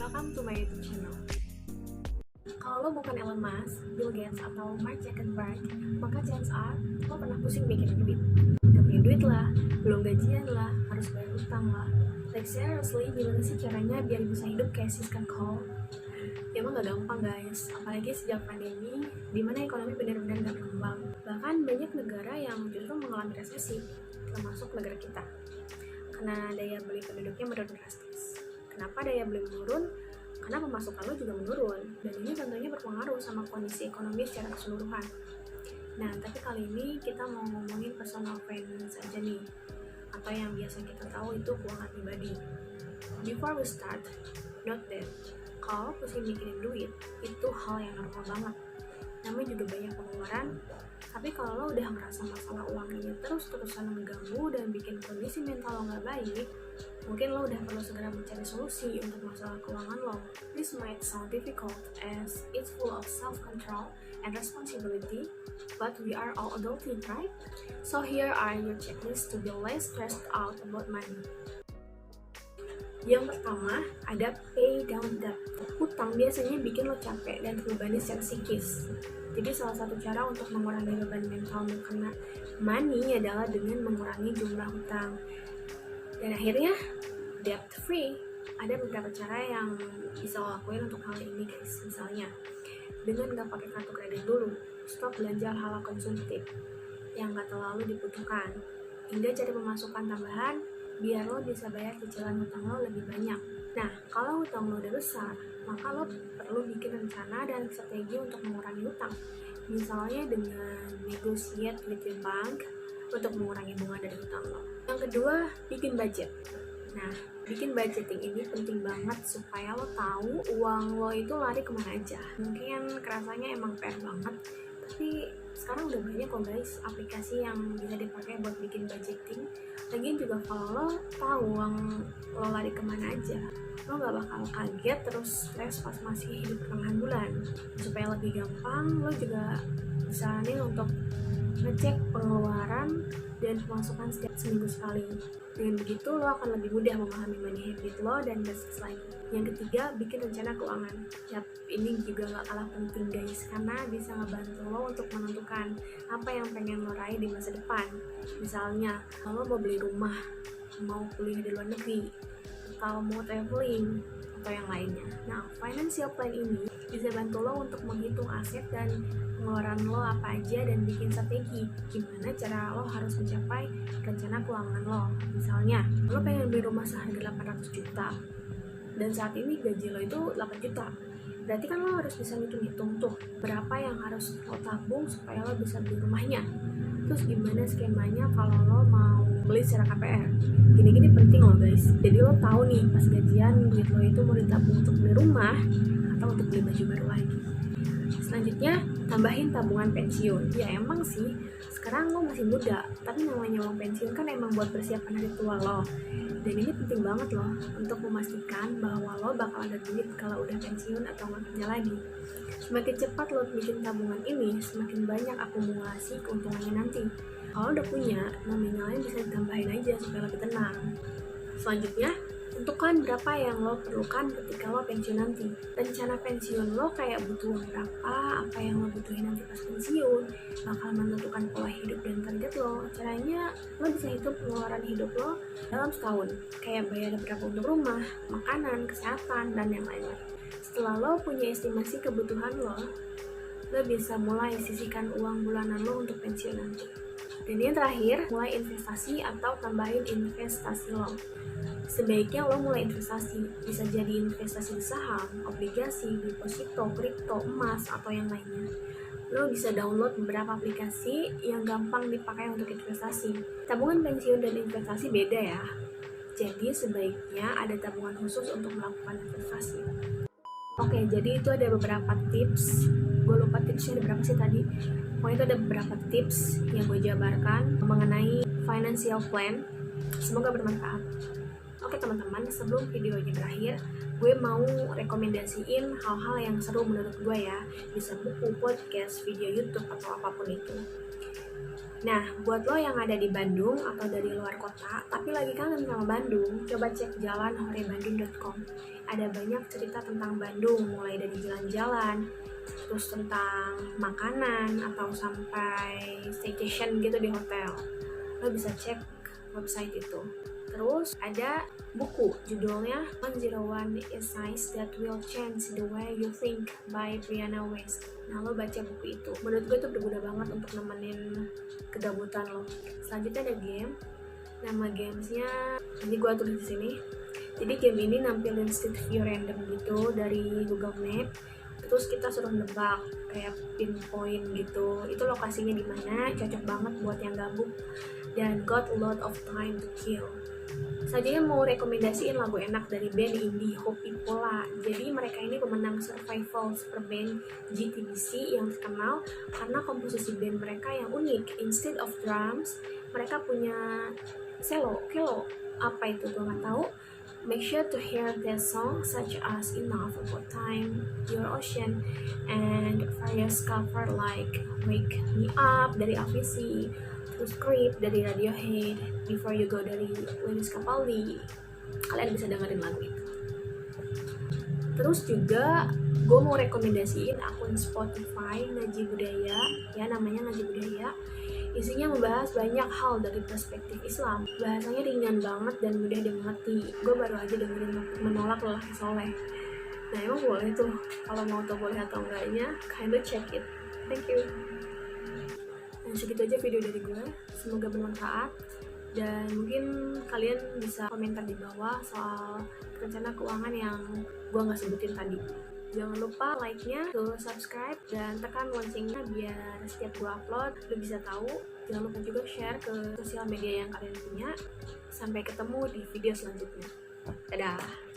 welcome to my YouTube channel. Kalau lo bukan Elon Musk, Bill Gates, atau Mark Zuckerberg, maka chance are lo pernah pusing mikirin duit. Gak punya duit lah, belum gajian lah, harus bayar utang lah. Like seriously, gimana sih caranya biar bisa hidup kayak Siskan Cole? Ya emang gak gampang guys, apalagi sejak pandemi, dimana ekonomi benar-benar gak berkembang. Bahkan banyak negara yang justru mengalami resesi, termasuk negara kita. Karena daya beli penduduknya menurun drastis. Kenapa daya beli menurun? Karena pemasukan lo juga menurun, dan ini tentunya berpengaruh sama kondisi ekonomi secara keseluruhan. Nah, tapi kali ini kita mau ngomongin personal finance aja nih, atau yang biasa kita tahu itu keuangan pribadi. Before we start, note that kalau pusing mikirin duit, itu hal yang normal banget. Namanya juga banyak pengeluaran, tapi kalau lo udah ngerasa masalah uangnya terus-terusan mengganggu dan bikin kondisi mental lo gak baik, mungkin lo udah perlu segera mencari solusi untuk masalah keuangan lo. This might sound difficult as it's full of self-control and responsibility, but we are all adulting, right? So here are your checklists to be less stressed out about money. Yang pertama, ada pay down debt. Hutang biasanya bikin lo capek dan terbebani secara psikis. Jadi salah satu cara untuk mengurangi beban mental karena money adalah dengan mengurangi jumlah hutang. Dan akhirnya, debt free. Ada beberapa cara yang bisa lo lakuin untuk hal ini guys. Misalnya, dengan gak pakai kartu kredit dulu, stop belanja hal-hal konsumtif yang gak terlalu dibutuhkan, hingga cari pemasukan tambahan biar lo bisa bayar cicilan hutang lo lebih banyak. Nah, kalau hutang lo udah besar, maka lo perlu bikin rencana dan strategi untuk mengurangi hutang. Misalnya dengan negotiate with the bank untuk mengurangi bunga dari hutang lo. Yang kedua, bikin budget. Nah, bikin budgeting ini penting banget supaya lo tahu uang lo itu lari kemana aja. Mungkin kerasanya emang PR banget, tapi sekarang udah banyak kok guys aplikasi yang bisa dipakai buat bikin budgeting. Lagian juga kalau lo tahu uang lo lari kemana aja, lo gak bakal kaget terus stres pas masih hidup pertengahan bulan. Supaya lebih gampang, lo juga bisa nih untuk ngecek pengeluaran dan pemasukan setiap seminggu sekali. Dengan begitu lo akan lebih mudah memahami money habit lo dan basics lagi. Yang ketiga, bikin rencana keuangan. Yap, ini juga gak kalah penting guys, karena bisa ngebantu lo untuk menentukan apa yang pengen lo raih di masa depan. Misalnya, kalau mau beli rumah, mau kuliah di luar negeri, atau mau traveling, atau yang lainnya. Nah, financial plan ini bisa bantu lo untuk menghitung aset dan pengeluaran lo apa aja dan bikin strategi gimana cara lo harus mencapai rencana keuangan lo. Misalnya, lo pengen beli rumah seharga 800 juta dan saat ini gaji lo itu 8 juta. Berarti kan lo harus bisa ngitung-ngitung tuh berapa yang harus lo tabung supaya lo bisa beli rumahnya. Terus gimana skemanya kalau lo mau beli secara KPR. Gini-gini penting loh guys. Jadi lo tahu nih pas gajian duit lo itu mau ditabung untuk beli rumah atau untuk beli baju baru lagi. Selanjutnya, tambahin tabungan pensiun. Ya emang sih, sekarang lo masih muda, tapi namanya uang pensiun kan emang buat persiapan hari tua lo. Dan ini penting banget loh untuk memastikan bahwa lo bakal ada duit kalau udah pensiun atau nggak kerja lagi. Semakin cepat lo bikin tabungan ini, semakin banyak akumulasi keuntungannya nanti. Kalau udah punya, nominalnya bisa ditambahin aja supaya lebih tenang. Selanjutnya, tentukan berapa yang lo perlukan ketika lo pensiun nanti. Rencana pensiun lo kayak butuh berapa, apa yang lo butuhin nanti pas pensiun, bakal menentukan pola hidup dan target lo. Caranya, lo bisa hitung pengeluaran hidup lo dalam setahun, kayak bayar berapa untuk rumah, makanan, kesehatan, dan yang lain-lain. Setelah lo punya estimasi kebutuhan lo bisa mulai sisihkan uang bulanan lo untuk pensiun nanti. Dan yang terakhir, mulai investasi atau tambahin investasi lo. Sebaiknya lo mulai investasi, bisa jadi investasi di saham, obligasi, deposito, kripto, emas, atau yang lainnya. Lo bisa download beberapa aplikasi yang gampang dipakai untuk investasi. Tabungan pensiun dan investasi beda ya. Jadi sebaiknya ada tabungan khusus untuk melakukan investasi. Oke, jadi itu ada beberapa tips. Gue lupa tipsnya ada berapa sih tadi. Pokoknya itu ada beberapa tips yang gue jabarkan mengenai financial plan. Semoga bermanfaat. Oke teman-teman, sebelum video ini berakhir, gue mau rekomendasiin hal-hal yang seru menurut gue ya. Bisa buku, podcast, video YouTube, atau apapun itu. Nah, buat lo yang ada di Bandung atau dari luar kota, tapi lagi kangen sama Bandung, coba cek jalanhorebandung.com. Ada banyak cerita tentang Bandung, mulai dari jalan-jalan, terus tentang makanan, atau sampai staycation gitu di hotel. Lo bisa cek website itu. Terus ada buku judulnya 101 Essays That Will Change the Way You Think by Brianna Wiest. Nah, lo baca buku itu. Menurut gue itu berguna banget untuk nemenin kegabutan lo. Selanjutnya ada game. Nama gamesnya ini gue tulis di sini. Jadi game ini nampilin street view random gitu dari Google Map. Terus kita suruh nebak kayak pinpoint gitu. Itu lokasinya di mana, cocok banget buat yang gabung dan got a lot of time to kill. Selanjutnya mau rekomendasiin lagu enak dari band indie Hopi Pola. Jadi mereka ini pemenang survival super band GTBC yang terkenal karena komposisi band mereka yang unik. Instead of drums, mereka punya cello, apa itu gue nggak tahu. Make sure to hear their songs such as Enough About Time, Your Ocean, and various cover like Wake Me Up dari Avicii, Script dari Radiohead, Before You Go dari Lewis Capaldi. Kalian bisa dengerin lagu itu. Terus juga gue mau rekomendasiin akun Spotify Ngaji Budaya, ya namanya Ngaji Budaya. Isinya membahas banyak hal dari perspektif Islam. Bahasanya ringan banget dan mudah dimengerti. Gue baru aja dengerin Menolak Lelaki Soleh. Nah, emang boleh tuh, kalau mau tau boleh atau enggaknya, kinda check it. Thank you. Dan segitu aja video dari gue, semoga bermanfaat. Dan mungkin kalian bisa komentar di bawah soal rencana keuangan yang gue gak sebutin tadi. Jangan lupa like-nya, terus subscribe, dan tekan loncengnya biar setiap gue upload lo bisa tahu. Jangan lupa juga share ke sosial media yang kalian punya. Sampai ketemu di video selanjutnya. Dadah!